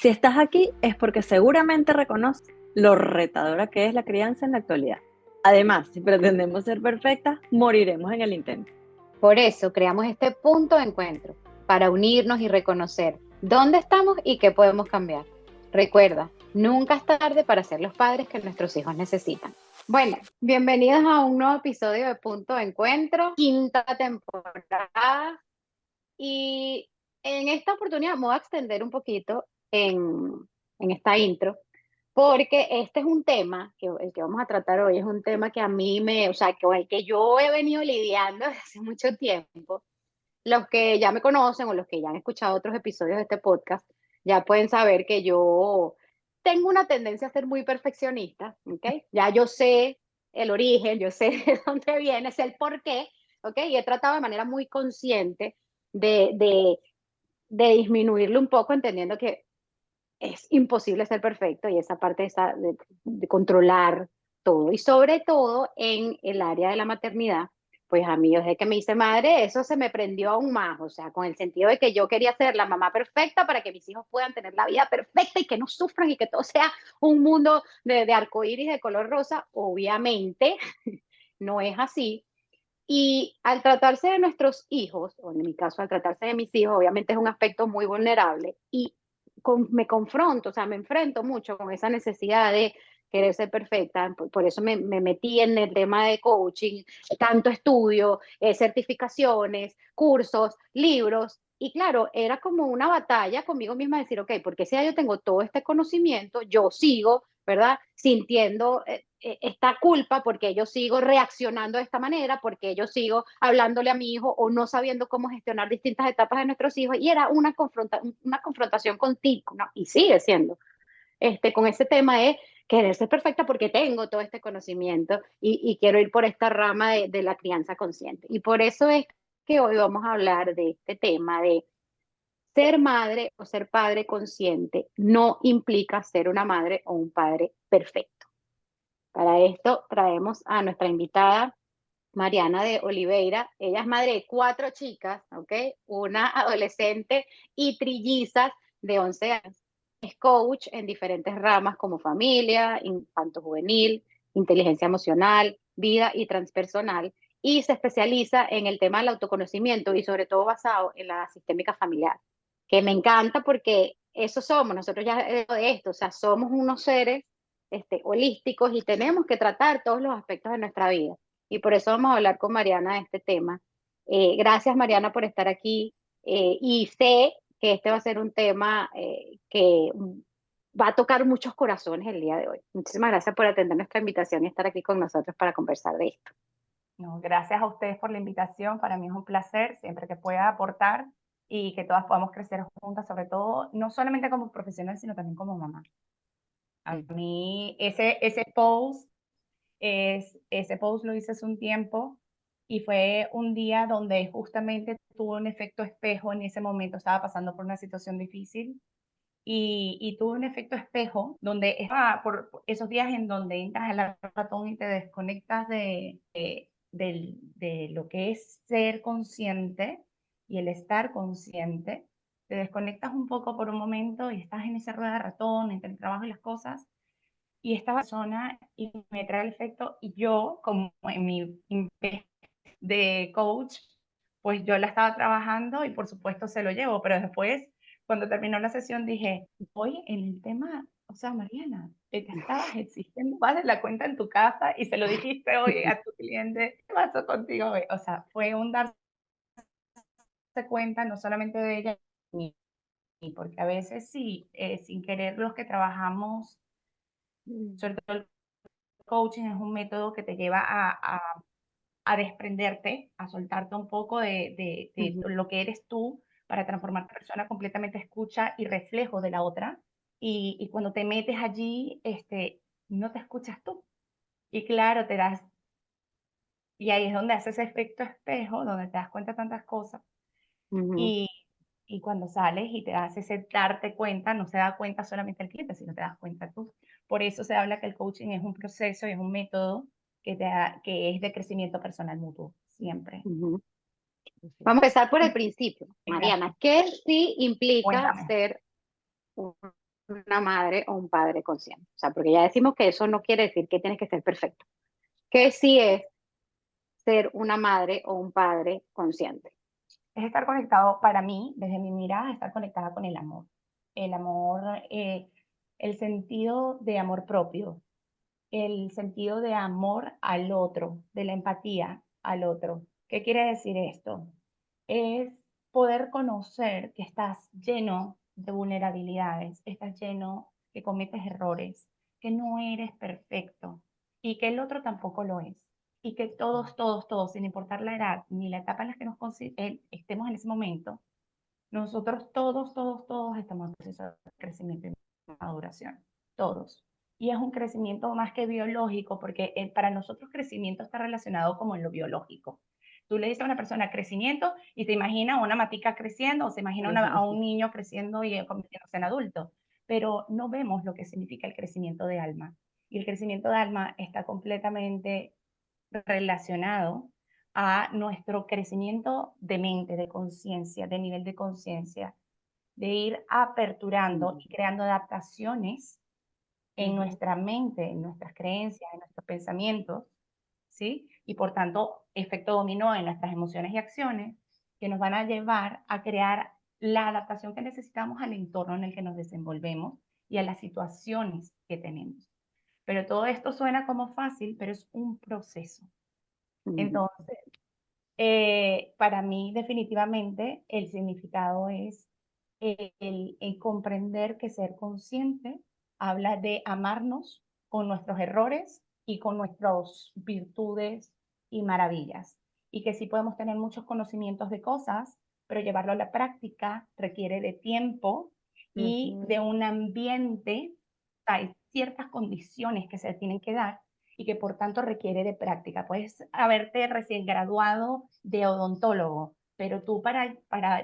Si estás aquí es porque seguramente reconoces lo retadora que es la crianza en la actualidad. Además, si pretendemos ser perfectas, moriremos en el intento. Por eso creamos este punto de encuentro, para unirnos y reconocer dónde estamos y qué podemos cambiar. Recuerda, nunca es tarde para ser los padres que nuestros hijos necesitan. Bueno, bienvenidos a un nuevo episodio de Punto de Encuentro, quinta temporada. Y en esta oportunidad me voy a extender un poquito en esta intro, porque este es un tema, que el que vamos a tratar hoy es un tema que a mí o sea, con el que yo he venido lidiando desde hace mucho tiempo. Los que ya me conocen o los que ya han escuchado otros episodios de este podcast, ya pueden saber que yo tengo una tendencia a ser muy perfeccionista, ¿ok? Ya yo sé el origen, yo sé de dónde viene, sé el por qué, ¿ok? Y he tratado de manera muy consciente de, de, de disminuirlo un poco, entendiendo que es imposible ser perfecto y esa parte de controlar todo. Y sobre todo en el área de la maternidad, pues a mí desde que me hice madre, eso se me prendió aún más, o sea, con el sentido de que yo quería ser la mamá perfecta para que mis hijos puedan tener la vida perfecta y que no sufran y que todo sea un mundo de arcoíris de color rosa. Obviamente no es así. Y al tratarse de nuestros hijos, o en mi caso al tratarse de mis hijos, obviamente es un aspecto muy vulnerable y me confronto, o sea, me enfrento mucho con esa necesidad de querer ser perfecta. Por eso me metí en el tema de coaching, tanto estudio, certificaciones, cursos, libros. Y claro, era como una batalla conmigo misma decir, ok, porque si ya yo tengo todo este conocimiento, yo sigo, ¿verdad? Sintiendo esta culpa porque yo sigo reaccionando de esta manera, porque yo sigo hablándole a mi hijo o no sabiendo cómo gestionar distintas etapas de nuestros hijos. Y era una confrontación contigo, ¿no? Y sigue siendo, con ese tema de querer ser perfecta porque tengo todo este conocimiento y quiero ir por esta rama de la crianza consciente. Y por eso es que hoy vamos a hablar de este tema de ser madre o ser padre consciente no implica ser una madre o un padre perfecto. Para esto traemos a nuestra invitada Mariana de Oliveira. Ella es madre de 4 chicas, ¿ok? Una adolescente y trillizas de 11 años. Es coach en diferentes ramas como familia, infanto juvenil, inteligencia emocional, vida y transpersonal. Y se especializa en el tema del autoconocimiento y sobre todo basado en la sistémica familiar, que me encanta porque eso somos, nosotros ya de esto, o sea, somos unos seres holísticos y tenemos que tratar todos los aspectos de nuestra vida. Y por eso vamos a hablar con Mariana de este tema. Gracias, Mariana, por estar aquí. Y sé que este va a ser un tema que va a tocar muchos corazones el día de hoy. Muchísimas gracias por atender nuestra invitación y estar aquí con nosotros para conversar de esto. No, gracias a ustedes por la invitación. Para mí es un placer siempre que pueda aportar y que todas podamos crecer juntas, sobre todo, no solamente como profesional, sino también como mamá. A mí ese post lo hice hace un tiempo y fue un día donde justamente tuve un efecto espejo. En ese momento estaba pasando por una situación difícil y tuve un efecto espejo donde estaba por esos días en donde entras al ratón y te desconectas de lo que es ser consciente y el estar consciente. Te desconectas un poco por un momento y estás en esa rueda de ratón entre el trabajo y las cosas. Y esta persona y me trae el efecto y yo, como en mi de coach, pues yo la estaba trabajando y por supuesto se lo llevo, pero después, cuando terminó la sesión, dije, hoy en el tema, o sea, Mariana, te estabas exigiendo más de la cuenta en tu casa y se lo dijiste hoy a tu cliente, ¿qué pasó contigo hoy? O sea, fue un darse cuenta no solamente de ella, ni porque a veces sí, sin querer los que trabajamos, sobre todo el coaching es un método que te lleva a desprenderte, a soltarte un poco de Ujú. lo que eres tú para transformarte en persona completamente escucha y reflejo de la otra. Y cuando te metes allí, no te escuchas tú. Y claro, y ahí es donde haces ese efecto espejo, donde te das cuenta de tantas cosas. Ujú. Y, y cuando sales y te haces ese darte cuenta, no se da cuenta solamente el cliente, sino te das cuenta tú. Por eso se habla que el coaching es un proceso y es un método que es de crecimiento personal mutuo, siempre. Ujú. Vamos a empezar por el principio, Mariana. Gracias. ¿Qué sí implica Cuéntame. ser una madre o un padre consciente. O sea, porque ya decimos que eso no quiere decir que tienes que ser perfecto. Que sí es ser una madre o un padre consciente. Es estar conectado, para mí, desde mi mirada, estar conectada con el amor. El amor, el sentido de amor propio, el sentido de amor al otro, de la empatía al otro. ¿Qué quiere decir esto? Es poder conocer que estás lleno de vulnerabilidades, estás lleno, que cometes errores, que no eres perfecto y que el otro tampoco lo es. Y que todos, sin importar la edad ni la etapa en la que estemos en ese momento, nosotros todos estamos en proceso de crecimiento y maduración. Todos. Y es un crecimiento más que biológico, porque para nosotros crecimiento está relacionado como en lo biológico. Tú le dices a una persona crecimiento y se imagina una matica creciendo o se imagina a un niño creciendo y convirtiéndose en adulto, pero no vemos lo que significa el crecimiento de alma. Y el crecimiento de alma está completamente relacionado a nuestro crecimiento de mente, de conciencia, de nivel de conciencia, de ir aperturando y creando adaptaciones en nuestra mente, en nuestras creencias, en nuestros pensamientos, ¿sí? Y por tanto, efecto dominó en nuestras emociones y acciones que nos van a llevar a crear la adaptación que necesitamos al entorno en el que nos desenvolvemos y a las situaciones que tenemos. Pero todo esto suena como fácil, pero es un proceso. Entonces, para mí definitivamente el significado es el comprender que ser consciente habla de amarnos con nuestros errores y con nuestras virtudes y maravillas. Y que sí podemos tener muchos conocimientos de cosas, pero llevarlo a la práctica requiere de tiempo y de un ambiente. Hay ciertas condiciones que se tienen que dar y que por tanto requiere de práctica. Puedes haberte recién graduado de odontólogo, pero tú para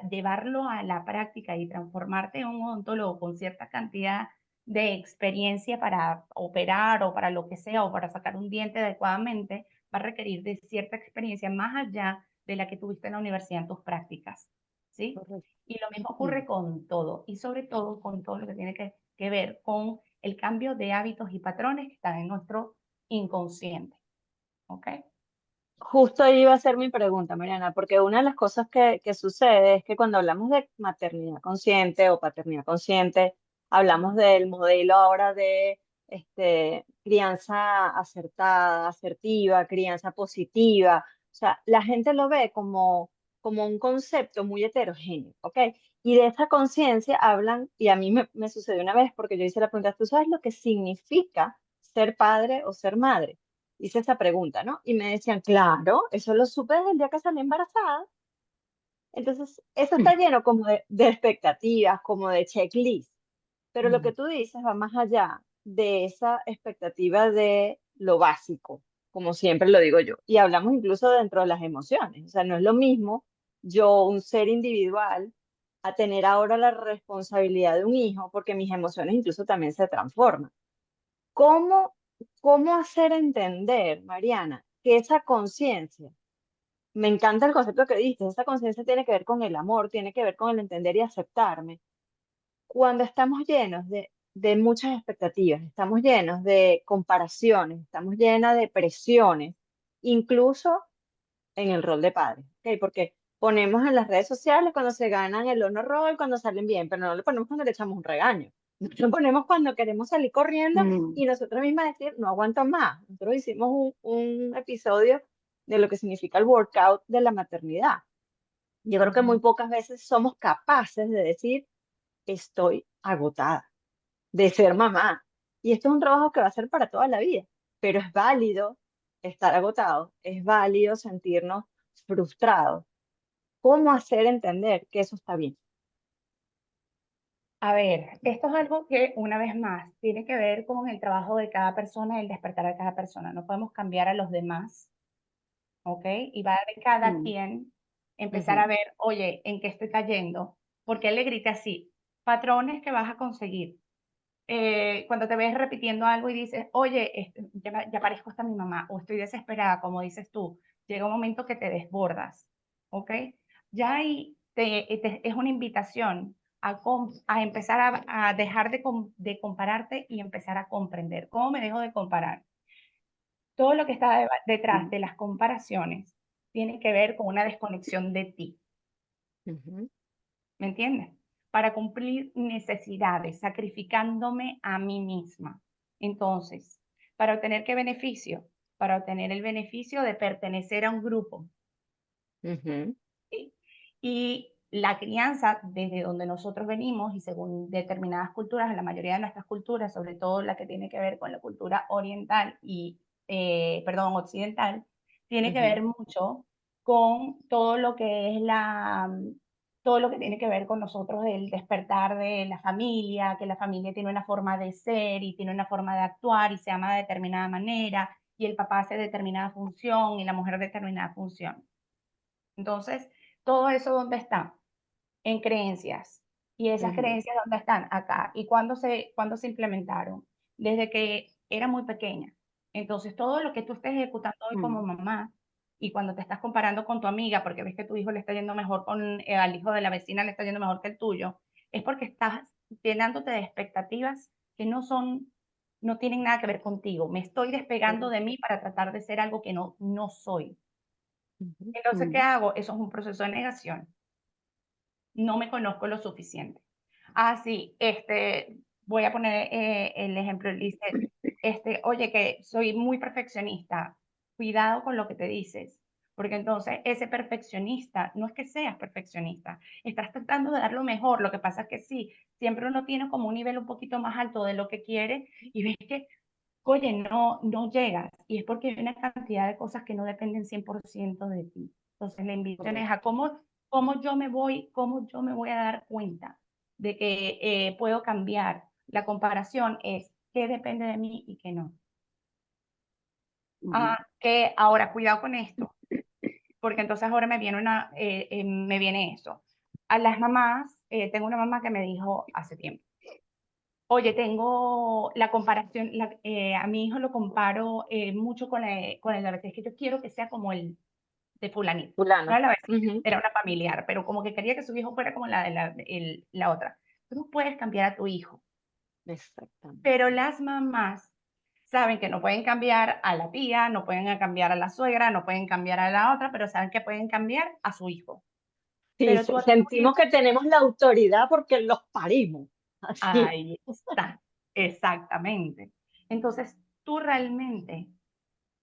llevarlo a la práctica y transformarte en un odontólogo con cierta cantidad de experiencia para operar o para lo que sea o para sacar un diente adecuadamente, va a requerir de cierta experiencia más allá de la que tuviste en la universidad en tus prácticas, ¿sí? Y lo mismo ocurre con todo, y sobre todo con todo lo que tiene que ver con el cambio de hábitos y patrones que están en nuestro inconsciente, ¿ok? Justo ahí iba a ser mi pregunta, Mariana, porque una de las cosas que sucede es que cuando hablamos de maternidad consciente o paternidad consciente, hablamos del modelo ahora de crianza acertada, asertiva, crianza positiva. O sea, la gente lo ve como un concepto muy heterogéneo, ¿ok? Y de esa conciencia hablan, y a mí me sucedió una vez porque yo hice la pregunta, ¿tú sabes lo que significa ser padre o ser madre? Hice esa pregunta, ¿no? Y me decían, claro, eso lo supe desde el día que salí embarazada. Entonces, eso está lleno como de expectativas, como de checklist. Pero lo que tú dices va más allá de esa expectativa de lo básico, como siempre lo digo yo. Y hablamos incluso dentro de las emociones. O sea, no es lo mismo yo, un ser individual, a tener ahora la responsabilidad de un hijo, porque mis emociones incluso también se transforman. ¿Cómo, cómo hacer entender, Mariana, que esa conciencia, me encanta el concepto que diste, esa conciencia tiene que ver con el amor, tiene que ver con el entender y aceptarme, cuando estamos llenos de muchas expectativas, estamos llenos de comparaciones, estamos llenos de presiones, incluso en el rol de padre, ¿ok? Porque ponemos en las redes sociales cuando se ganan el honor roll, cuando salen bien, pero no lo ponemos cuando le echamos un regaño. Lo ponemos cuando queremos salir corriendo y nosotros mismas decir, no aguanto más. Nosotros hicimos un episodio de lo que significa el workout de la maternidad. Yo creo que muy pocas veces somos capaces de decir, estoy agotada de ser mamá. Y esto es un trabajo que va a ser para toda la vida, pero es válido estar agotado, es válido sentirnos frustrados. ¿Cómo hacer entender que eso está bien? A ver, esto es algo que una vez más tiene que ver con el trabajo de cada persona y el despertar de cada persona. No podemos cambiar a los demás, ¿ok? Y va de cada quien empezar a Ujú. ver, oye, ¿en qué estoy cayendo? ¿Por qué le grita así? Patrones que vas a conseguir. Cuando te ves repitiendo algo y dices, oye, ya parezco hasta mi mamá, o estoy desesperada, como dices tú, llega un momento que te desbordas, ¿ok? Ya ahí es una invitación a empezar a dejar de compararte y empezar a comprender. ¿Cómo me dejo de comparar? Todo lo que está detrás de las comparaciones tiene que ver con una desconexión de ti, Ujú, ¿me entiendes? Para cumplir necesidades, sacrificándome a mí misma. Entonces, ¿para obtener qué beneficio? Para obtener el beneficio de pertenecer a un grupo. ujú, ¿Sí? Y la crianza, desde donde nosotros venimos y según determinadas culturas, la mayoría de nuestras culturas, sobre todo la que tiene que ver con la cultura oriental y, perdón, occidental, tiene que ujú, ver mucho con todo lo que es todo lo que tiene que ver con nosotros, el despertar de la familia, que la familia tiene una forma de ser y tiene una forma de actuar y se ama de determinada manera, y el papá hace determinada función y la mujer determinada función. Entonces, todo eso, ¿dónde está? En creencias. ¿Y esas ujú, creencias dónde están? Acá. ¿Y cuándo se implementaron? Desde que era muy pequeña. Entonces, todo lo que tú estés ejecutando hoy como mm, mamá y cuando te estás comparando con tu amiga porque ves que tu hijo le está yendo mejor al hijo de la vecina le está yendo mejor que el tuyo, es porque estás llenándote de expectativas que no tienen nada que ver contigo. Me estoy despegando ujú, de mí para tratar de ser algo que no soy. ujú, Entonces, ¿qué hago? Eso es un proceso de negación. No me conozco lo suficiente. Ah, sí, voy a poner el ejemplo, él dice, oye, que soy muy perfeccionista. Cuidado con lo que te dices, porque entonces ese perfeccionista, no es que seas perfeccionista, estás tratando de dar lo mejor. Lo que pasa es que sí, siempre uno tiene como un nivel un poquito más alto de lo que quiere y ves que, oye, no llegas. Y es porque hay una cantidad de cosas que no dependen 100% de ti. Entonces, la invitación es a correcto. cómo yo me voy a dar cuenta de que puedo cambiar. La comparación es qué depende de mí y qué no. Ujú, Ah, que ahora, cuidado con esto, porque entonces ahora me viene eso. A las mamás, tengo una mamá que me dijo hace tiempo, oye, tengo la comparación, a mi hijo lo comparo mucho con el diabetes, que yo quiero que sea como el de fulanito. No fulano. era la vecina, Ujú, era una familiar, pero como que quería que su hijo fuera como la de la otra. Tú no puedes cambiar a tu hijo, exactamente. pero las mamás saben que no pueden cambiar a la tía, no pueden cambiar a la suegra, no pueden cambiar a la otra, pero saben que pueden cambiar a su hijo. Sí, Pero tú a tu sentimos hijo, que tenemos la autoridad porque los parimos. Así. ahí está, exactamente. Entonces, tú realmente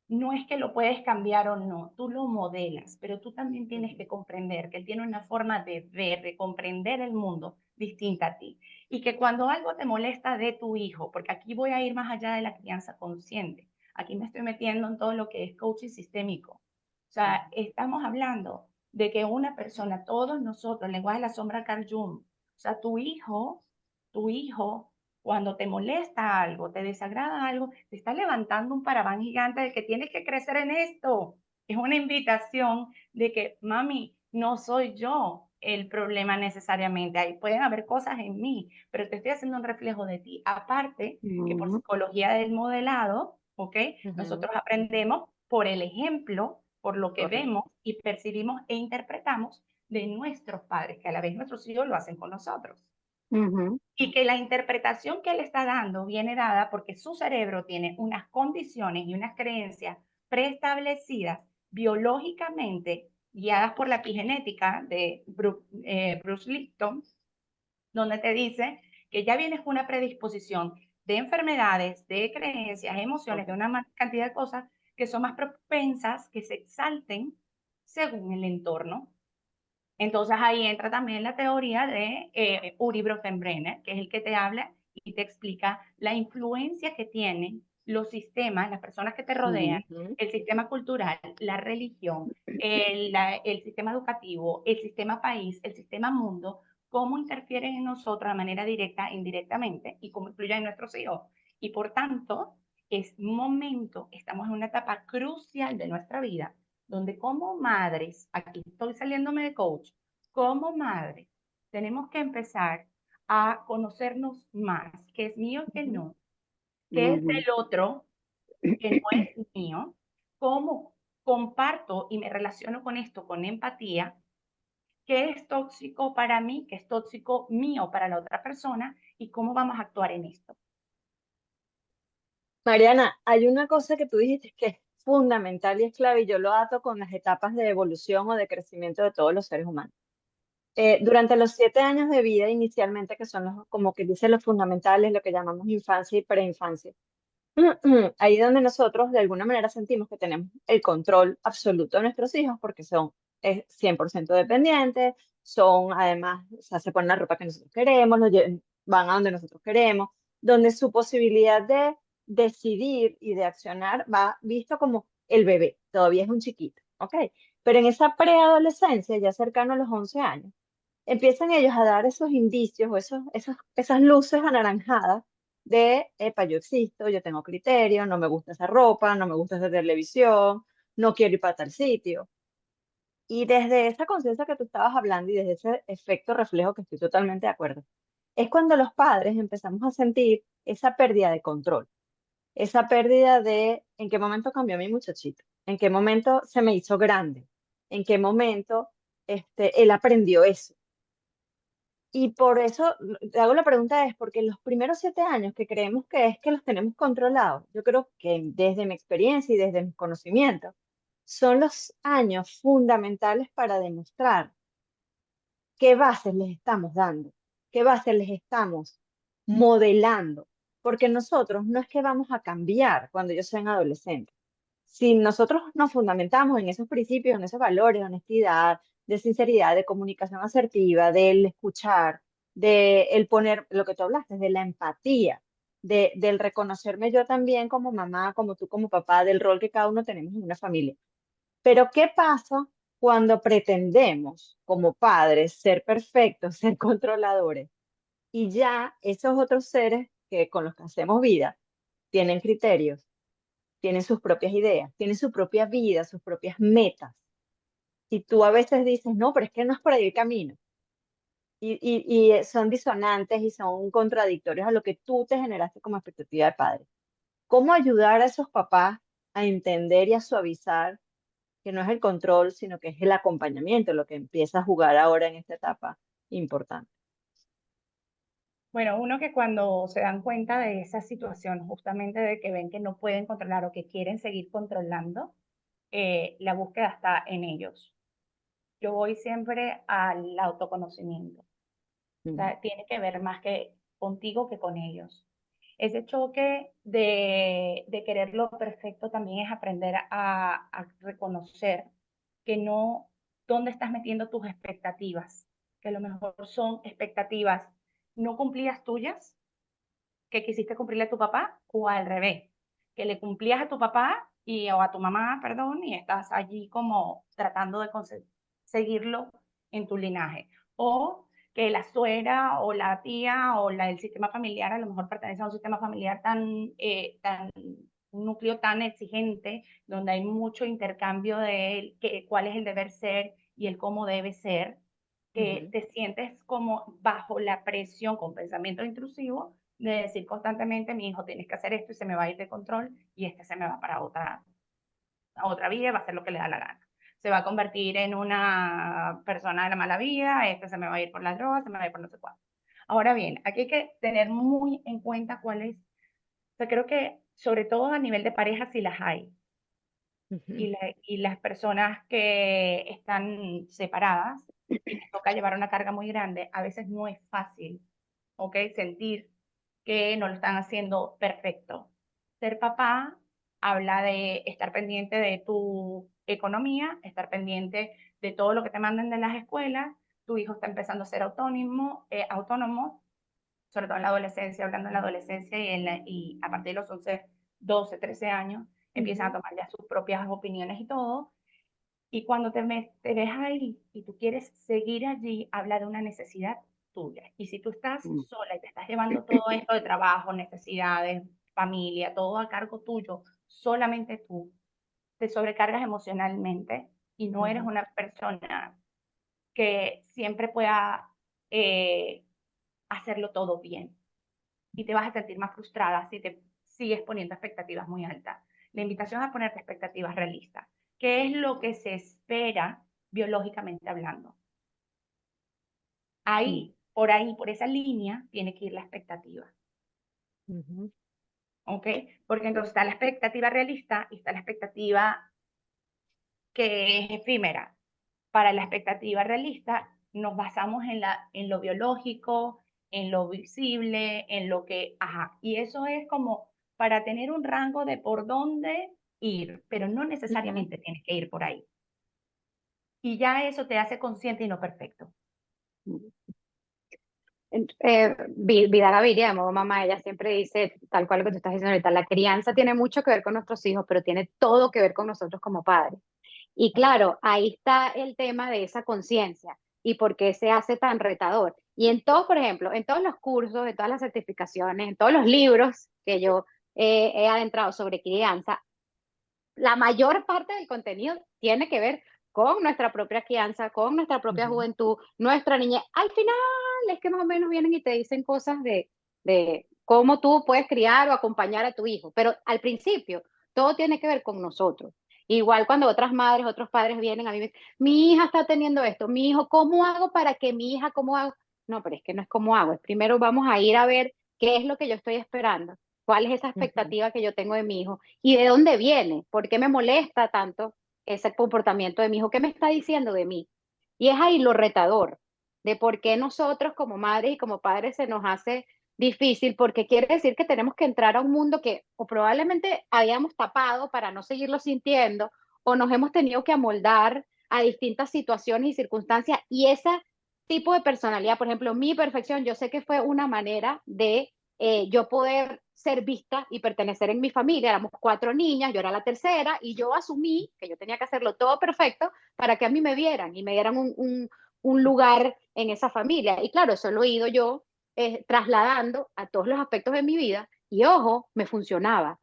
no es que lo puedes cambiar o no, tú lo modelas, pero tú también tienes Ujú, que comprender que él tiene una forma de ver, de comprender el mundo distinta a ti. Y que cuando algo te molesta de tu hijo, porque aquí voy a ir más allá de la crianza consciente, aquí me estoy metiendo en todo lo que es coaching sistémico. O sea, ujú, estamos hablando de que una persona, todos nosotros, el lenguaje de la sombra Carl Jung, o sea, tu hijo cuando te molesta algo, te desagrada algo, te está levantando un paraván gigante de que tienes que crecer en esto. Es una invitación de que, mami, no soy yo el problema necesariamente. Ahí pueden haber cosas en mí, pero te estoy haciendo un reflejo de ti. Aparte, que por ujú, psicología del modelado, ¿ok? ujú, Nosotros aprendemos por el ejemplo, por lo que correcto. vemos y percibimos e interpretamos de nuestros padres, que a la vez nuestros hijos lo hacen con nosotros. Ujú, Y que la interpretación que él está dando viene dada porque su cerebro tiene unas condiciones y unas creencias preestablecidas biológicamente, guiadas por la epigenética de Bruce Lipton, donde te dice que ya vienes con una predisposición de enfermedades, de creencias, emociones, de correcto. una cantidad de cosas que son más propensas que se exalten según el entorno. Entonces ahí entra también la teoría de Uri Bronfenbrenner, que es el que te habla y te explica la influencia que tienen los sistemas, las personas que te rodean, Ujú, el sistema cultural, la religión, el sistema educativo, el sistema país, el sistema mundo, cómo interfieren en nosotros de manera directa e indirectamente y cómo influyen en nuestros hijos. Y por tanto, es momento, estamos en una etapa crucial de nuestra vida donde como madres, aquí estoy saliéndome de coach, como madres, tenemos que empezar a conocernos más, qué es mío, qué ujú, no, qué es ujú, del otro, que no es mío, cómo comparto y me relaciono con esto con empatía qué es tóxico para mí, qué es tóxico mío para la otra persona y cómo vamos a actuar en esto. Mariana, hay una cosa que tú dijiste que es fundamental y es clave, y yo lo ato con las etapas de evolución o de crecimiento de todos los seres humanos. Durante los 7 años de vida inicialmente, que son los, como que dice los fundamentales, lo que llamamos infancia y preinfancia, ahí donde nosotros de alguna manera sentimos que tenemos el control absoluto de nuestros hijos porque son 100% dependientes, son además, o sea, se ponen la ropa que nosotros queremos, van a donde nosotros queremos, donde su posibilidad de decidir y de accionar va visto como el bebé, todavía es un chiquito, ¿ok? Pero en esa preadolescencia, ya cercano a los 11 años, empiezan ellos a dar esos indicios o esas luces anaranjadas de, epa, yo existo, yo tengo criterio, no me gusta esa ropa, no me gusta esa televisión, no quiero ir para tal sitio. Y desde esa conciencia que tú estabas hablando y desde ese efecto reflejo que estoy totalmente de acuerdo, es cuando los padres empezamos a sentir esa pérdida de control, esa pérdida de en qué momento cambió mi muchachito, en qué momento se me hizo grande, en qué momento él aprendió eso. Y por eso te hago la pregunta es, porque los primeros 7 años que creemos que es que los tenemos controlados, yo creo que desde mi experiencia y desde mi conocimiento, son los años fundamentales para demostrar qué bases les estamos dando, qué bases les estamos modelando, porque nosotros no es que vamos a cambiar cuando ellos sean adolescentes. Si nosotros nos fundamentamos en esos principios, en esos valores de honestidad, de sinceridad, de comunicación asertiva, del escuchar, de el poner lo que tú hablaste, de la empatía, del reconocerme yo también como mamá, como tú como papá, del rol que cada uno tenemos en una familia. Pero ¿qué pasa cuando pretendemos como padres ser perfectos, ser controladores y ya esos otros seres que con los que hacemos vida tienen criterios, tienen sus propias ideas, tienen su propia vida, sus propias metas? Y tú a veces dices, no, pero es que no es por ahí el camino. Y son disonantes y son contradictorios a lo que tú te generaste como expectativa de padre. ¿Cómo ayudar a esos papás a entender y a suavizar que no es el control, sino que es el acompañamiento lo que empieza a jugar ahora en esta etapa importante? Bueno, uno que cuando se dan cuenta de esa situación, justamente de que ven que no pueden controlar o que quieren seguir controlando, la búsqueda está en ellos. Yo voy siempre al autoconocimiento. O Mm, sea, tiene que ver más que contigo que con ellos. Ese choque de querer lo perfecto también es aprender a reconocer que no, dónde estás metiendo tus expectativas, que a lo mejor son expectativas no cumplidas tuyas, que quisiste cumplirle a tu papá, o al revés, que le cumplías a tu papá o a tu mamá, perdón, y estás allí como tratando de seguirlo en tu linaje. O que la suegra o la tía o el sistema familiar a lo mejor pertenece a un sistema familiar un núcleo tan exigente, donde hay mucho intercambio de cuál es el deber ser y el cómo debe ser, que ujú. te sientes como bajo la presión con pensamiento intrusivo de decir constantemente, mi hijo, tienes que hacer esto y se me va a ir de control y este se me va para otra vida, va a hacer lo que le da la gana. Se va a convertir en una persona de la mala vida, este se me va a ir por las drogas, se me va a ir por no sé cuánto. Ahora bien, aquí hay que tener muy en cuenta cuál es, o sea, creo que sobre todo a nivel de pareja si las hay, Ujú. y las personas que están separadas y que toca llevar una carga muy grande, a veces no es fácil, ¿ok? Sentir que no lo están haciendo perfecto. Ser papá habla de estar pendiente de tu economía, estar pendiente de todo lo que te mandan de las escuelas, tu hijo está empezando a ser autónomo, sobre todo en la adolescencia, hablando en la adolescencia y a partir de los 11, 12, 13 años, empiezan a Ujú. tomar ya sus propias opiniones y todo. Y cuando te ves ahí y tú quieres seguir allí, habla de una necesidad tuya. Y si tú estás Mm. sola y te estás llevando todo esto de trabajo, necesidades, familia, todo a cargo tuyo, solamente tú, te sobrecargas emocionalmente y no eres Ujú. una persona que siempre pueda eh, hacerlo todo bien. Y te vas a sentir más frustrada si te sigues poniendo expectativas muy altas. La invitación es a ponerte expectativas realistas. ¿Qué es lo que se espera biológicamente hablando? Por ahí, por esa línea, tiene que ir la expectativa. Ujú. ¿Ok? Porque entonces está la expectativa realista y está la expectativa que es efímera. Para la expectativa realista nos basamos en lo biológico, en lo visible, en lo que, ajá, y eso es como para tener un rango de por dónde ir, pero no necesariamente tienes que ir por ahí. Y ya eso te hace consciente y no perfecto. Vidal Gaviria, de modo mamá, ella siempre dice, tal cual lo que tú estás diciendo ahorita, la crianza tiene mucho que ver con nuestros hijos, pero tiene todo que ver con nosotros como padres. Y claro, ahí está el tema de esa conciencia y por qué se hace tan retador. Y en todo, por ejemplo, en todos los cursos, en todas las certificaciones, en todos los libros que yo he adentrado sobre crianza, la mayor parte del contenido tiene que ver con nuestra propia crianza, con nuestra propia Ujú. juventud, nuestra niñez. Al final es que más o menos vienen y te dicen cosas de cómo tú puedes criar o acompañar a tu hijo, pero al principio todo tiene que ver con nosotros. Igual cuando otras madres, otros padres vienen a mí, mi hija está teniendo esto, mi hijo, ¿cómo hago para que mi hija, cómo hago? No, pero es que no es cómo hago, es primero vamos a ir a ver qué es lo que yo estoy esperando, cuál es esa Ujú. expectativa que yo tengo de mi hijo y de dónde viene, por qué me molesta tanto ese comportamiento de mi hijo, qué me está diciendo de mí. Y es ahí lo retador, de por qué nosotros como madres y como padres se nos hace difícil, porque quiere decir que tenemos que entrar a un mundo que o probablemente habíamos tapado para no seguirlo sintiendo, o nos hemos tenido que amoldar a distintas situaciones y circunstancias, y ese tipo de personalidad, por ejemplo, mi perfección, yo sé que fue una manera de yo poder ser vista y pertenecer en mi familia. Éramos 4 niñas, yo era la tercera y yo asumí que yo tenía que hacerlo todo perfecto para que a mí me vieran y me dieran un lugar en esa familia. Y claro, eso lo he ido yo trasladando a todos los aspectos de mi vida. Y ojo, me funcionaba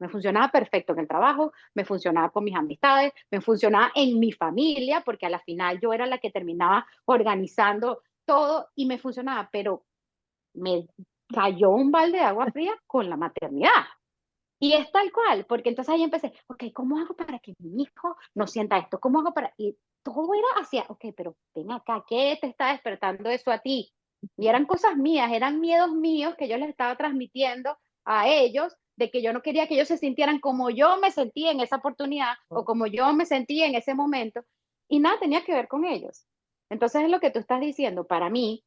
perfecto en el trabajo, me funcionaba con mis amistades, me funcionaba en mi familia, porque a la final yo era la que terminaba organizando todo y me funcionaba, pero me cayó un balde de agua fría con la maternidad. Y es tal cual, porque entonces ahí empecé, ok, ¿cómo hago para que mi hijo no sienta esto? ¿Cómo hago para...? Y todo era hacia, ok, pero ven acá, ¿qué te está despertando eso a ti? Y eran cosas mías, eran miedos míos que yo les estaba transmitiendo a ellos, de que yo no quería que ellos se sintieran como yo me sentía en esa oportunidad o como yo me sentía en ese momento. Y nada tenía que ver con ellos. Entonces es lo que tú estás diciendo, para mí,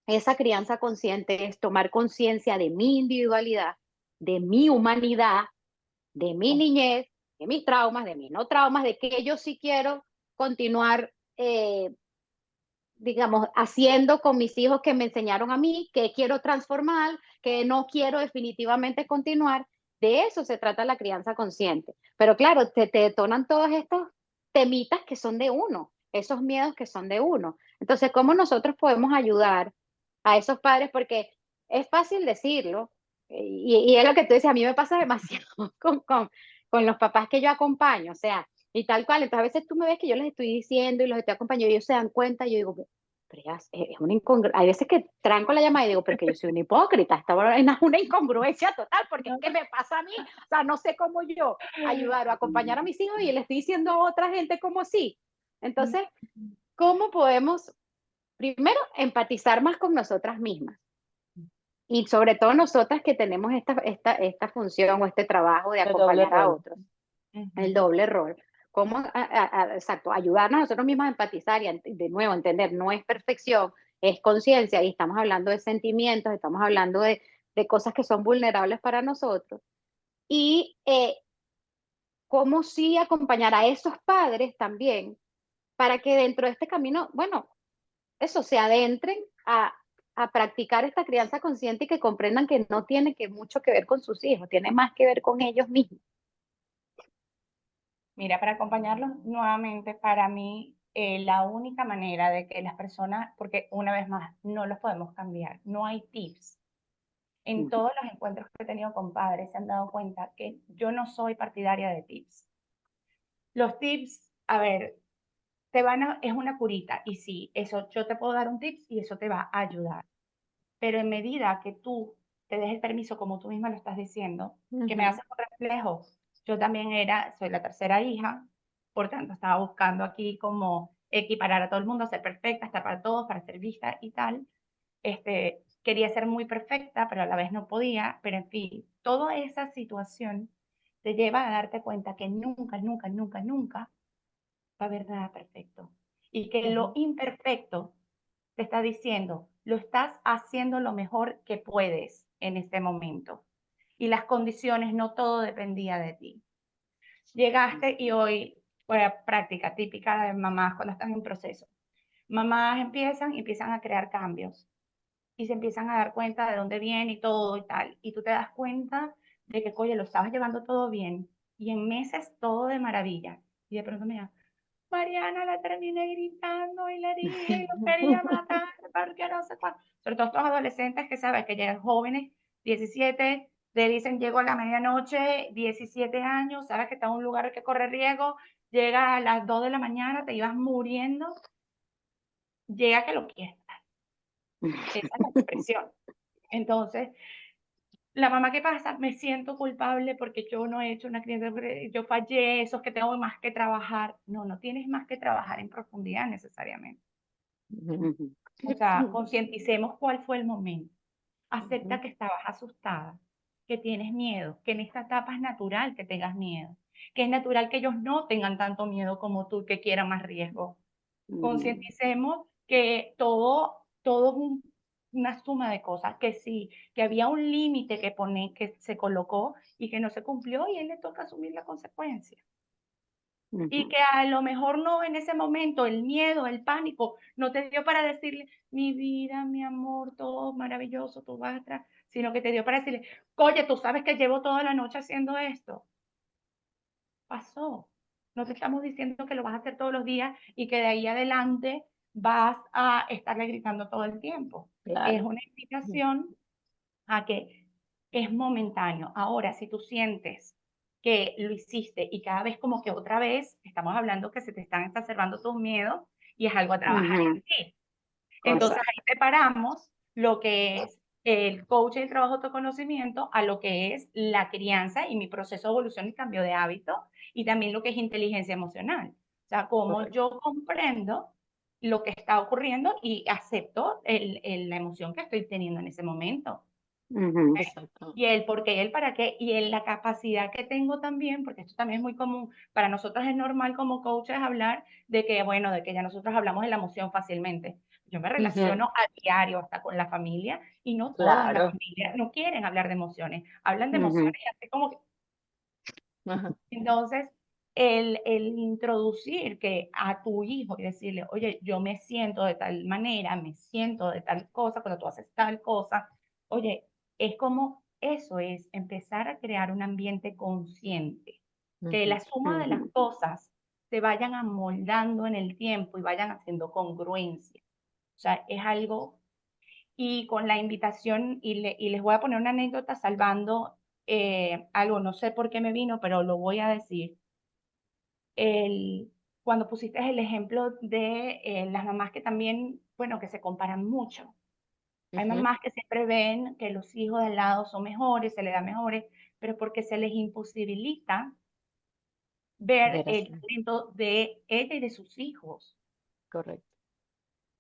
esa crianza consciente es tomar conciencia de mi individualidad, de mi humanidad, de mi niñez, de mis traumas, de mis no traumas, de que yo sí quiero continuar, digamos, haciendo con mis hijos que me enseñaron a mí, que quiero transformar, que no quiero definitivamente continuar. De eso se trata la crianza consciente. Pero claro, te detonan todos estos temitas que son de uno, esos miedos que son de uno. Entonces, ¿cómo nosotros podemos ayudar a esos padres? Porque es fácil decirlo, y es lo que tú dices, a mí me pasa demasiado con los papás que yo acompaño, o sea, y tal cual. Entonces, a veces tú me ves que yo les estoy diciendo y los estoy acompañando y ellos se dan cuenta y yo digo, pero ya es una incongruencia. Hay veces que tranco la llamada y digo, pero que yo soy una hipócrita, esta es una incongruencia total, porque es que me pasa a mí, o sea, no sé cómo yo ayudar o acompañar a mis hijos y le estoy diciendo a otra gente como sí. Entonces, ¿cómo podemos, primero, empatizar más con nosotras mismas? Y sobre todo nosotras que tenemos esta función o este trabajo de El doble acompañar a rol. otros, el doble rol. ¿Cómo, exacto, ayudarnos a nosotros mismos a empatizar y de nuevo entender, no es perfección, es conciencia y estamos hablando de sentimientos, estamos hablando de cosas que son vulnerables para nosotros. Y cómo sí acompañar a esos padres también para que dentro de este camino, bueno, eso, se adentren a practicar esta crianza consciente y que comprendan que no tiene que mucho que ver con sus hijos, tiene más que ver con ellos mismos. Mira, para acompañarlos nuevamente, para mí, la única manera de que las personas, porque una vez más, no los podemos cambiar, no hay tips. En todos los encuentros que he tenido con padres se han dado cuenta que yo no soy partidaria de tips. Los tips, a ver, es una curita y sí, eso yo te puedo dar un tips y eso te va a ayudar. Pero en medida que tú te des el permiso, como tú misma lo estás diciendo, que me hace un reflejo, yo también soy la tercera hija, por tanto estaba buscando aquí como equiparar a todo el mundo, ser perfecta, estar para todos, para ser vista y tal. quería ser muy perfecta, pero a la vez no podía, pero en fin, toda esa situación te lleva a darte cuenta que nunca, nunca, nunca, nunca va a haber nada perfecto. Y que lo imperfecto te está diciendo, lo estás haciendo lo mejor que puedes en este momento. Y las condiciones, no todo dependía de ti. Llegaste y hoy, bueno, práctica típica de mamás cuando están en proceso. Mamás empiezan a crear cambios y se empiezan a dar cuenta de dónde viene y todo y tal. Y tú te das cuenta de que, oye, lo estabas llevando todo bien y en meses todo de maravilla. Y de pronto me da, Mariana, la terminé gritando y le dije, lo quería matar, porque no sé cuánto. Sobre todo estos adolescentes que sabes que llegan jóvenes, 17, te dicen llego a la medianoche, 17 años, sabes que está en un lugar que corre riesgo, llega a las 2 de la mañana, te ibas muriendo, llega que lo quieres. Esa es la expresión. Entonces, la mamá, ¿qué pasa? Me siento culpable porque yo no he hecho una crianza, yo fallé, eso es que tengo más que trabajar. No, no tienes más que trabajar en profundidad necesariamente. O sea, concienticemos cuál fue el momento. Acepta que estabas asustada, que tienes miedo, que en esta etapa es natural que tengas miedo, que es natural que ellos no tengan tanto miedo como tú, que quieran más riesgo. Concienticemos que todo es una suma de cosas, que sí, que había un límite que se colocó y que no se cumplió y a él le toca asumir la consecuencia. Y que a lo mejor no en ese momento el miedo, el pánico, no te dio para decirle, mi vida, mi amor, todo maravilloso, tú vas atrás, sino que te dio para decirle, oye, tú sabes que llevo toda la noche haciendo esto. Pasó. No te estamos diciendo que lo vas a hacer todos los días y que de ahí adelante vas a estarle gritando todo el tiempo. Es Claro. una invitación a que es momentáneo. Ahora, si tú sientes que lo hiciste y cada vez como que otra vez, estamos hablando que se te están exacerbando tus miedos y es algo a trabajar en ti. Entonces Correcto. ahí separamos lo que es el coach y el trabajo de autoconocimiento a lo que es la crianza y mi proceso de evolución y cambio de hábito y también lo que es inteligencia emocional. O sea, cómo Correcto. yo comprendo lo que está ocurriendo y acepto la emoción que estoy teniendo en ese momento. Exacto. Y el por qué y el para qué, y en la capacidad que tengo también, porque esto también es muy común, para nosotros es normal como coaches hablar de que, bueno, de que ya nosotros hablamos de la emoción fácilmente. Yo me relaciono a diario hasta con la familia y no todas las Claro. familias no quieren hablar de emociones, hablan de emociones y así como que, Ajá. entonces, el introducir que a tu hijo y decirle, oye, yo me siento de tal manera, me siento de tal cosa, cuando tú haces tal cosa, oye, es como eso es empezar a crear un ambiente consciente, que la suma de las cosas se vayan amoldando en el tiempo y vayan haciendo congruencia. O sea, es algo, y con la invitación, y les voy a poner una anécdota salvando algo, no sé por qué me vino, pero lo voy a decir el, cuando pusiste el ejemplo de las mamás que también, bueno, que se comparan mucho. Hay mamás que siempre ven que los hijos de al lado son mejores, se les da mejores, pero porque se les imposibilita ver Verás. el talento de ella y de sus hijos. Correcto.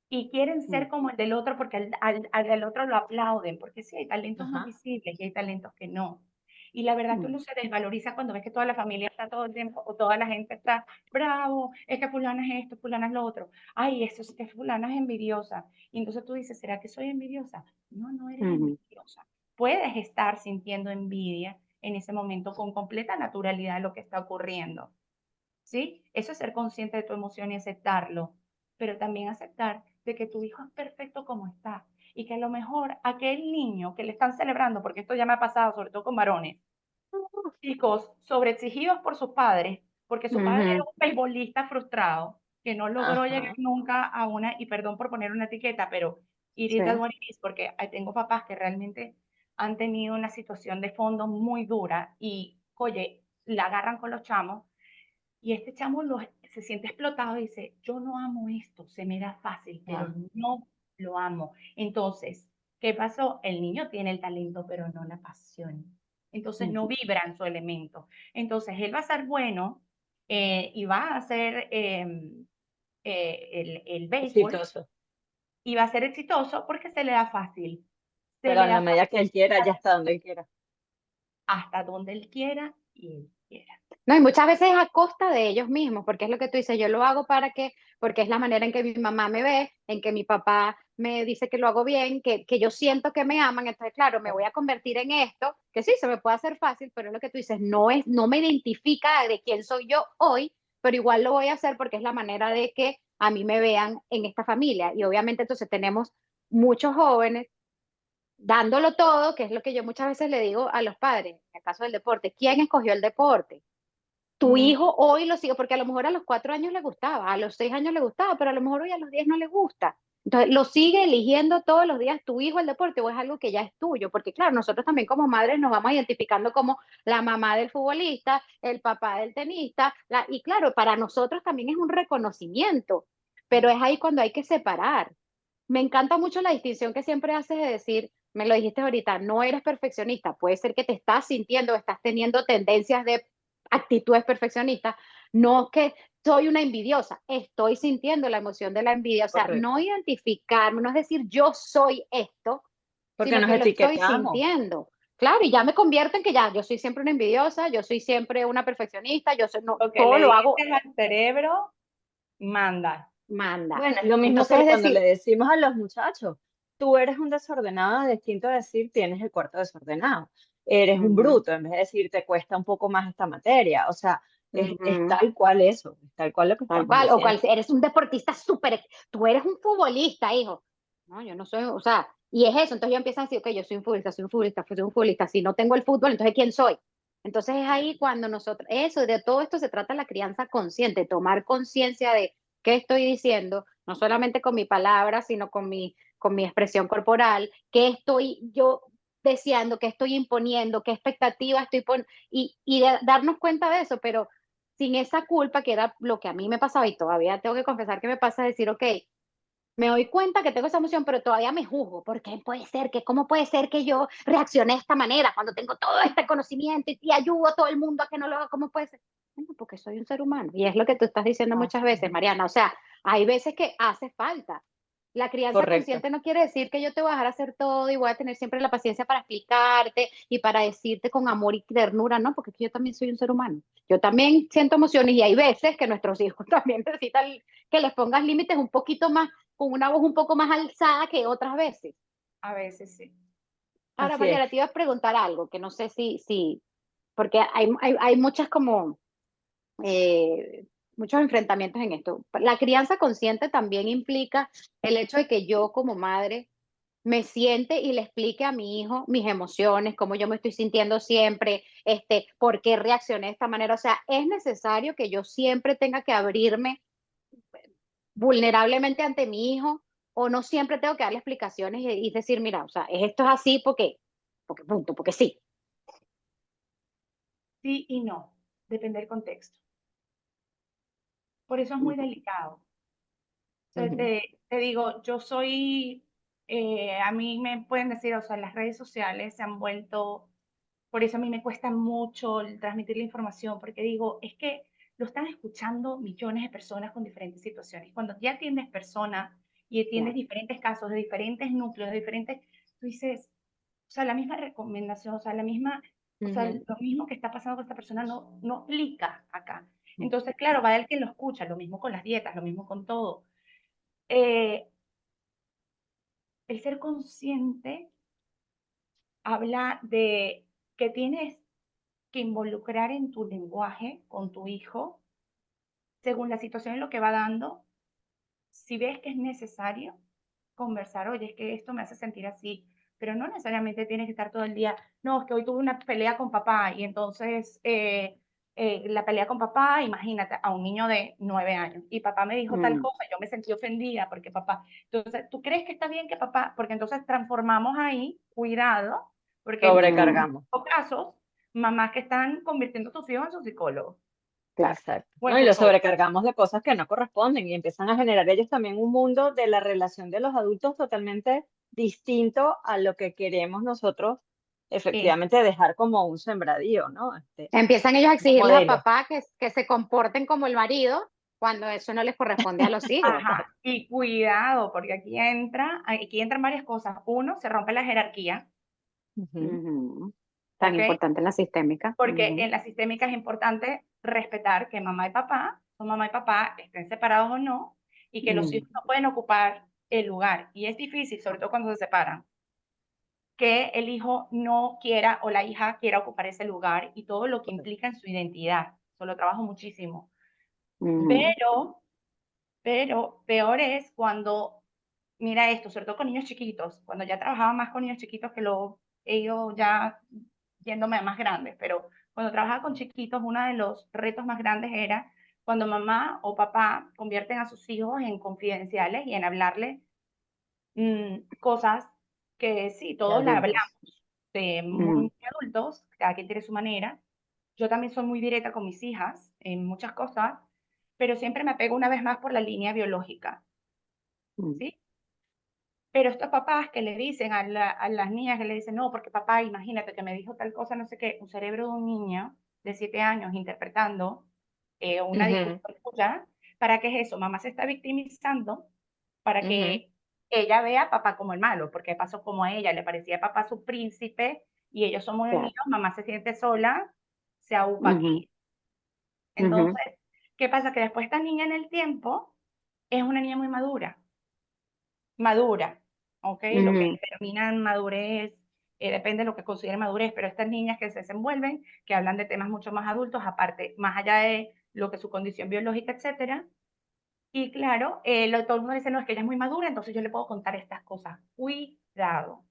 Y quieren ser como el del otro porque al del otro lo aplauden, porque sí, hay talentos más Ajá. visibles y hay talentos que no. Y la verdad que uno se desvaloriza cuando ves que toda la familia está todo el tiempo, o toda la gente está, bravo, es que fulana es esto, fulana es lo otro. Ay, eso es que fulana es envidiosa. Y entonces tú dices, ¿será que soy envidiosa? No, no eres envidiosa. Puedes estar sintiendo envidia en ese momento con completa naturalidad de lo que está ocurriendo. ¿Sí? Eso es ser consciente de tu emoción y aceptarlo, pero también aceptar de que tu hijo es perfecto como está y que a lo mejor aquel niño que le están celebrando, porque esto ya me ha pasado, sobre todo con varones, chicos sobreexigidos por sus padres, porque su padre era un beisbolista frustrado que no logró llegar Ajá. nunca a una, y perdón por poner una etiqueta, pero it is that what it is, porque tengo papás que realmente han tenido una situación de fondo muy dura y, oye, la agarran con los chamos y este chamo se siente explotado y dice, yo no amo esto, se me da fácil, pero Ah, no lo amo. Entonces, ¿qué pasó? El niño tiene el talento, pero no la pasión. Entonces no vibra en su elemento. Entonces él va a ser bueno y va a hacer el béisbol, exitoso. y va a ser exitoso porque se le da fácil. Se Pero le en la da medida que él quiera, ya fácil hasta donde él quiera. hasta donde él quiera y él quiera. No, y muchas veces a costa de ellos mismos, porque es lo que tú dices, yo lo hago porque es la manera en que mi mamá me ve, en que mi papá me dice que lo hago bien, que yo siento que me aman, entonces claro, me voy a convertir en esto, que sí, se me puede hacer fácil, pero es lo que tú dices, no me identifica de quién soy yo hoy, pero igual lo voy a hacer porque es la manera de que a mí me vean en esta familia. Y obviamente entonces tenemos muchos jóvenes dándolo todo, que es lo que yo muchas veces le digo a los padres, en el caso del deporte, ¿quién escogió el deporte? Tu Mm, hijo hoy lo sigue, porque a lo mejor a los 4 años le gustaba, a los 6 años le gustaba, pero a lo mejor hoy a los 10 no le gusta. Entonces, ¿lo sigue eligiendo todos los días tu hijo el deporte o es algo que ya es tuyo? Porque claro, nosotros también como madres nos vamos identificando como la mamá del futbolista, el papá del tenista, y claro, para nosotros también es un reconocimiento, pero es ahí cuando hay que separar. Me encanta mucho la distinción que siempre haces de decir, me lo dijiste ahorita, no eres perfeccionista, puede ser que te estás sintiendo, estás teniendo tendencias de actitudes perfeccionistas, no que soy una envidiosa, estoy sintiendo la emoción de la envidia, o sea, no Correcto. identificarme, no es decir yo soy esto, Porque sino nos que lo estoy etiquetamos. sintiendo. Claro, y ya me convierto en que ya, yo soy siempre una envidiosa, yo soy siempre una perfeccionista, yo soy, no, Lo que todo le lo hago, dices al cerebro, manda. manda. Bueno, es lo mismo Entonces, que es cuando le decir, decimos a los muchachos, tú eres un desordenado, es distinto a decir tienes el cuarto desordenado. Eres un uh bruto, en vez de decir te cuesta un poco más esta materia. O sea, es -huh. tal cual eso, es tal cual lo que Tal estamos cual, o cual, diciendo. eres un deportista súper, tú eres un futbolista, hijo. No, yo no soy, o sea, y es eso, entonces yo empiezo a decir, ok, yo soy un futbolista, soy un futbolista, soy un futbolista, si no tengo el fútbol, entonces ¿quién soy? Entonces es ahí cuando nosotros, eso, de todo esto se trata la crianza consciente, tomar conciencia de qué estoy diciendo, no solamente con mi palabra, sino con mi expresión corporal, qué estoy yo deseando, qué estoy imponiendo, qué expectativa estoy poniendo, darnos cuenta de eso, pero sin esa culpa, que era lo que a mí me pasaba y todavía tengo que confesar que me pasa, decir, ok, me doy cuenta que tengo esa emoción, pero todavía me juzgo, porque puede ser que, ¿cómo puede ser que yo reaccione de esta manera cuando tengo todo este conocimiento y ayudo a todo el mundo a que no lo haga? ¿Cómo puede ser? Bueno, porque soy un ser humano y es lo que tú estás diciendo muchas Así veces, es. Mariana, o sea, hay veces que hace falta. La crianza Correcto. consciente no quiere decir que yo te voy a dejar hacer todo y voy a tener siempre la paciencia para explicarte y para decirte con amor y ternura, no, porque yo también soy un ser humano. Yo también siento emociones y hay veces que nuestros hijos también necesitan que les pongas límites un poquito más, con una voz un poco más alzada que otras veces. A veces sí. Ahora, Así es. Mariana, te iba a preguntar algo que no sé porque hay muchas como, muchos enfrentamientos en esto. La crianza consciente también implica el hecho de que yo como madre me siente y le explique a mi hijo mis emociones, cómo yo me estoy sintiendo siempre, por qué reaccioné de esta manera. O sea, es necesario que yo siempre tenga que abrirme vulnerablemente ante mi hijo, o no siempre tengo que darle explicaciones y decir, mira, o sea, esto es así porque punto, porque sí. Sí y no, depende del contexto. Por eso es muy delicado. O sea, Ujú. te digo, yo soy, a mí me pueden decir, o sea, las redes sociales se han vuelto, por eso a mí me cuesta mucho el transmitir la información, porque digo, es que lo están escuchando millones de personas con diferentes situaciones. Cuando ya atiendes personas y atiendes Claro. diferentes casos de diferentes núcleos, de diferentes, tú dices, o sea, la misma recomendación, o sea, la misma, o sea, Ujú. lo mismo que está pasando con esta persona no aplica acá. Entonces, claro, va el que lo escucha, lo mismo con las dietas, lo mismo con todo. Eh, el ser consciente habla de que tienes que involucrar en tu lenguaje con tu hijo, según la situación en lo que va dando, si ves que es necesario conversar, oye, es que esto me hace sentir así, pero no necesariamente tienes que estar todo el día, no, es que hoy tuve una pelea con papá y entonces la pelea con papá, imagínate, a un niño de 9 años, y papá me dijo tal Mm. cosa, yo me sentí ofendida porque papá, entonces, ¿tú crees que está bien que papá, porque entonces transformamos ahí, cuidado, porque en Mm. Sobrecargamos. muchos casos, mamás que están convirtiendo a sus hijos en sus psicólogos Claro. Exacto. o en ¿No? Y lo sus coaches. sobrecargamos de cosas que no corresponden y empiezan a generar ellos también un mundo de la relación de los adultos totalmente distinto a lo que queremos nosotros efectivamente dejar como un sembradío, ¿no? Empiezan ellos a Como exigirles a modelo. papá que se comporten como el marido cuando eso no les corresponde a los hijos. Ajá, y cuidado, porque aquí entran varias cosas. Uno, se rompe la jerarquía, Ujú. Ujú. Tan ¿ok? importante en la sistémica. Porque Ujú. en la sistémica es importante respetar que mamá y papá, son mamá y papá, estén separados o no, y que los Mm, hijos no pueden ocupar el lugar. Y es difícil, sobre todo cuando se separan, que el hijo no quiera o la hija quiera ocupar ese lugar y todo lo que implica en su identidad. Eso lo trabajo muchísimo. ujú. Pero, pero peor es cuando, mira esto, sobre todo con niños chiquitos, cuando ya trabajaba más con niños chiquitos que lo he ido ya yéndome a más grandes, pero cuando trabajaba con chiquitos, uno de los retos más grandes era cuando mamá o papá convierten a sus hijos en confidenciales y en hablarle cosas que sí, De todos las adultos. hablamos, de Mm, muy adultos, cada quien tiene su manera. Yo también soy muy directa con mis hijas en muchas cosas, pero siempre me apego una vez más por la línea biológica, mm, ¿sí? Pero estos papás que le dicen a las niñas, que le dicen, no, porque papá, imagínate que me dijo tal cosa, no sé qué, un cerebro de un niño de 7 años interpretando una Ujú, discusión tuya, ¿para qué es eso? Mamá se está victimizando para ujú. que ella vea a papá como el malo, porque pasó como a ella, le parecía a papá su príncipe y ellos son muy claro. unidos, mamá se siente sola, se aúpa Ujú, aquí. ujú. Entonces, ¿qué pasa? Que después esta niña en el tiempo es una niña muy madura, ¿ok? Lo que Ujú. determina madurez, depende de lo que considere madurez, pero estas niñas que se desenvuelven, que hablan de temas mucho más adultos, aparte, más allá de lo que su condición biológica, etcétera. Y claro, todo el mundo dice, no, es que ella es muy madura, entonces yo le puedo contar estas cosas. Cuidado.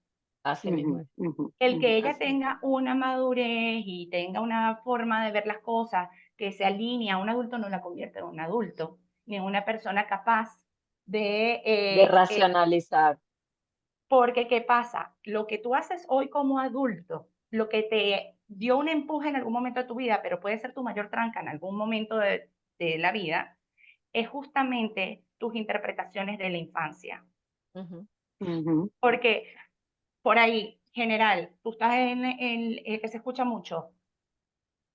Así mismo Ujú, es. ujú, El que ujú. ella Así. tenga una madurez y tenga una forma de ver las cosas que se alinea a un adulto no la convierte en un adulto, ni en una persona capaz de De racionalizar. porque, ¿qué pasa? Lo que tú haces hoy como adulto, lo que te dio un empuje en algún momento de tu vida, pero puede ser tu mayor tranca en algún momento de la vida, es justamente tus interpretaciones de la infancia. Ujú. Ujú. Porque por ahí, general, tú estás en que se escucha mucho,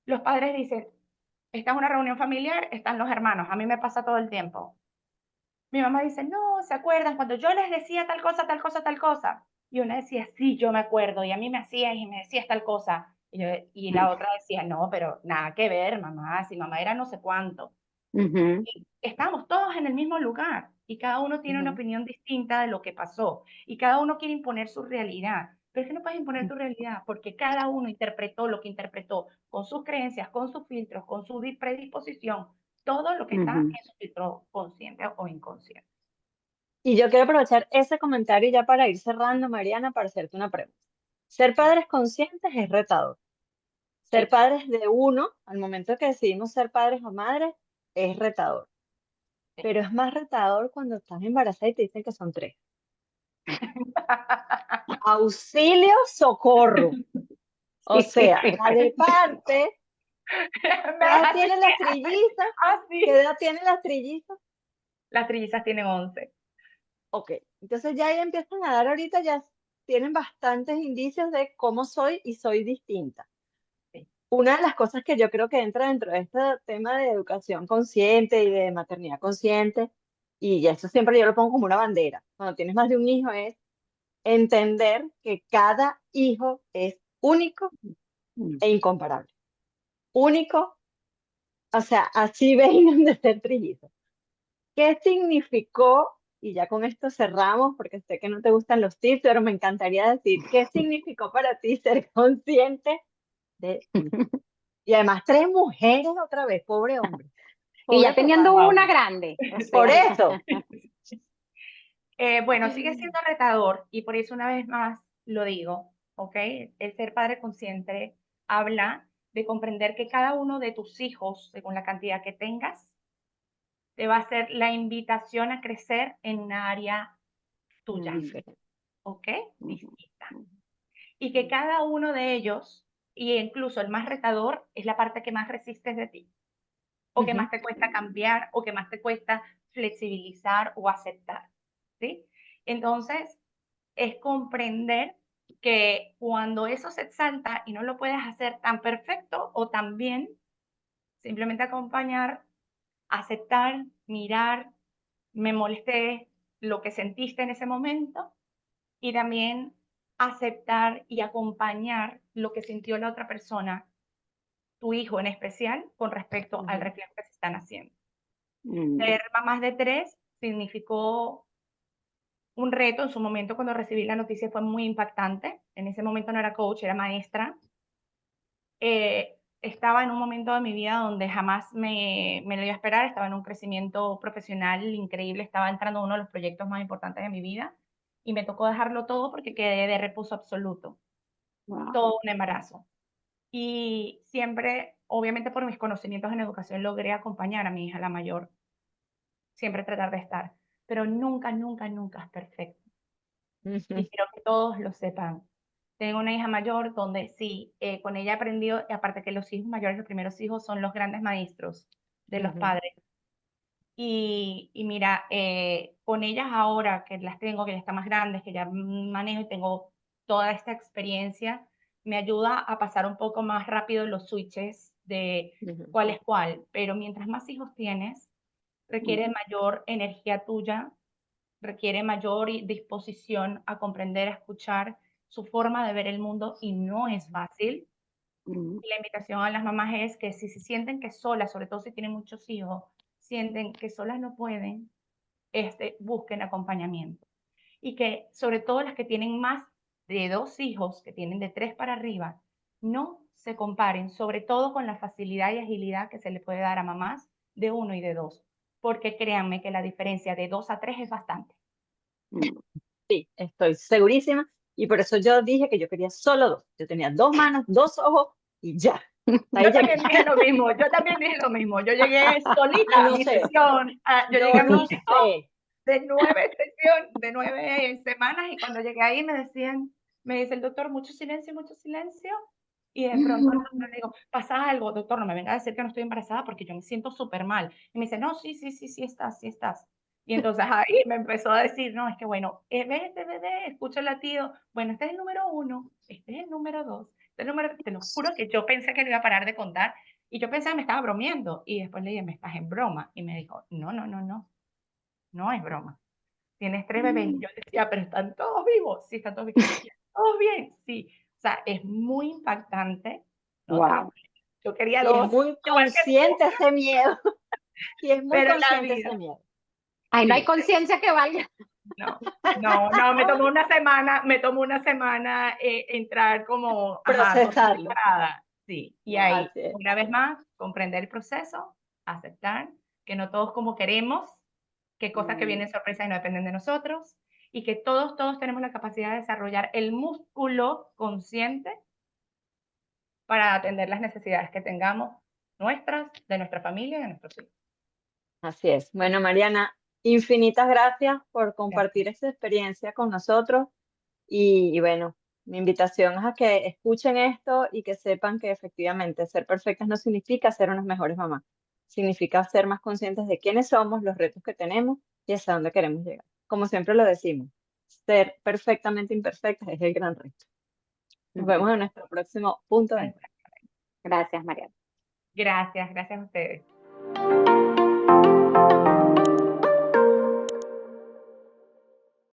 los padres dicen, está en una reunión familiar, están los hermanos, a mí me pasa todo el tiempo. Mi mamá dice, no, ¿se acuerdan cuando yo les decía tal cosa, tal cosa, tal cosa? Y una decía, sí, yo me acuerdo, y a mí me hacías y me decías tal cosa. Y la otra decía, no, pero nada que ver, mamá, si mamá era no sé cuánto. Ujú. Y estamos todos en el mismo lugar y cada uno tiene una Ujú. opinión distinta de lo que pasó y cada uno quiere imponer su realidad. Pero es que no puedes imponer tu realidad porque cada uno interpretó lo que interpretó con sus creencias, con sus filtros, con su predisposición, todo lo que está Ujú. en su filtro consciente o inconsciente. Y yo quiero aprovechar ese comentario ya para ir cerrando, Mariana, para hacerte una pregunta. Ser padres conscientes es retador. Ser Sí. padres de uno, al momento que decidimos ser padres o madres, es retador. Sí. Pero es más retador cuando estás embarazada y te dicen que son tres. Auxilio, socorro. O Sí. sea, la de parte, Me ¿qué edad dejaste tienen las trillizas? ¿Qué así. edad tienen las trillizas? Las trillizas tienen 11. Ok, entonces ya ahí empiezan a dar ahorita, ya tienen bastantes indicios de cómo soy y soy distinta. Sí. Una de las cosas que yo creo que entra dentro de este tema de educación consciente y de maternidad consciente, y eso siempre yo lo pongo como una bandera, cuando tienes más de un hijo, es entender que cada hijo es único Mm, e incomparable. Único, o sea, así vengan de ser trillizos. ¿Qué significó? Y ya con esto cerramos, porque sé que no te gustan los tips, pero me encantaría decir, ¿qué significó para ti ser consciente de un hijo? Y además tres mujeres otra vez, pobre hombre, Y pobre ya papá. teniendo una grande, o Por sea. eso. Bueno, sigue siendo retador y por eso una vez más lo digo, ¿ok? El ser padre consciente habla de comprender que cada uno de tus hijos, según la cantidad que tengas, te va a ser la invitación a crecer en una área tuya, Ujú, Diferente. ¿ok? ujú, Distinta. Y que cada uno de ellos, y incluso el más retador, es la parte que más resistes de ti, o que Ujú, más te cuesta cambiar, o que más te cuesta flexibilizar o aceptar, ¿sí? Entonces, es comprender que cuando eso se exalta y no lo puedes hacer tan perfecto o tan bien, simplemente acompañar aceptar, mirar, me molesté lo que sentiste en ese momento y también aceptar y acompañar lo que sintió la otra persona, tu hijo en especial, con respecto al reflejo que se están haciendo. Ser mamás de 3 significó un reto. En su momento, cuando recibí la noticia, fue muy impactante. En ese momento no era coach, era maestra. Estaba en un momento de mi vida donde jamás me lo iba a esperar. Estaba en un crecimiento profesional increíble. Estaba entrando en uno de los proyectos más importantes de mi vida y me tocó dejarlo todo porque quedé de reposo absoluto. Wow. Todo un embarazo. Y siempre, obviamente por mis conocimientos en educación, logré acompañar a mi hija, la mayor, siempre tratar de estar, pero nunca, nunca, nunca es perfecto. Y quiero que todos lo sepan. Tengo una hija mayor donde sí, con ella he aprendido, y aparte que los hijos mayores, los primeros hijos, son los grandes maestros de los padres. Y mira, con ellas ahora que las tengo, que ya están más grandes, que ya manejo y tengo toda esta experiencia, me ayuda a pasar un poco más rápido los switches de cuál es cuál. Pero mientras más hijos tienes, requiere mayor energía tuya, requiere mayor disposición a comprender, a escuchar su forma de ver el mundo y no es fácil. Y la invitación a las mamás es que si se sienten que solas, sobre todo si tienen muchos hijos, sienten que solas no pueden, busquen acompañamiento. Y que sobre todo las que tienen más de 2 hijos, que tienen de 3 para arriba, no se comparen, sobre todo con la facilidad y agilidad que se le puede dar a mamás de 1 y de 2, porque créanme que la diferencia de 2 a 3 es bastante. Sí, estoy segurísima. Y por eso yo dije que yo quería solo 2. Yo tenía 2 manos, 2 ojos y ya. Ahí Yo también dije lo mismo, yo llegué solita a no mi sé. sesión, yo Yo llegué a mi no sesión sé. de 9 sesión, de 9 semanas, y cuando llegué ahí me dice el doctor, mucho silencio, y de pronto el doctor le digo, ¿pasa algo? Doctor, no me venga a decir que no estoy embarazada porque yo me siento súper mal. Y me dice, no, sí, sí, sí, sí estás, sí estás. Y entonces ahí me empezó a decir, no, es que bueno, ve este bebé, escucha el latido, bueno, este es el número 1, este es el número 2, este es el número, te lo juro que yo pensé que no iba a parar de contar, y yo pensaba que me estaba bromeando, y después le dije, me estás en broma, y me dijo, no, no, no, no, no es broma. Tienes 3 bebés. Y yo decía, pero están todos vivos. Sí, están todos vivos. Todos bien, sí. O sea, es muy impactante. No te lo Wow. Yo quería Y es 2, muy igual que consciente tú, ese miedo. Y es muy pero la consciente ese vida, miedo. Ay, no hay sí. conciencia que valga. No, no, no, me tomó una semana entrar como, Procesarlo. concentrada. Sí, y ahí, Así es. una vez más, comprender el proceso, aceptar que no todos como queremos, que cosas que vienen sorpresa y no dependen de nosotros, y que todos, todos tenemos la capacidad de desarrollar el músculo consciente para atender las necesidades que tengamos, nuestras, de nuestra familia y de nuestros hijos. Así es. Bueno, Mariana, infinitas gracias por Gracias. compartir esta experiencia con nosotros. Y bueno, mi invitación es a que escuchen esto y que sepan que efectivamente ser perfectas no significa ser unas mejores mamás. Significa ser más conscientes de quiénes somos, los retos que tenemos y hasta dónde queremos llegar. Como siempre lo decimos, ser perfectamente imperfectas es el gran reto. Nos vemos en nuestro próximo punto de encuentro. Gracias, María. Gracias, gracias a ustedes.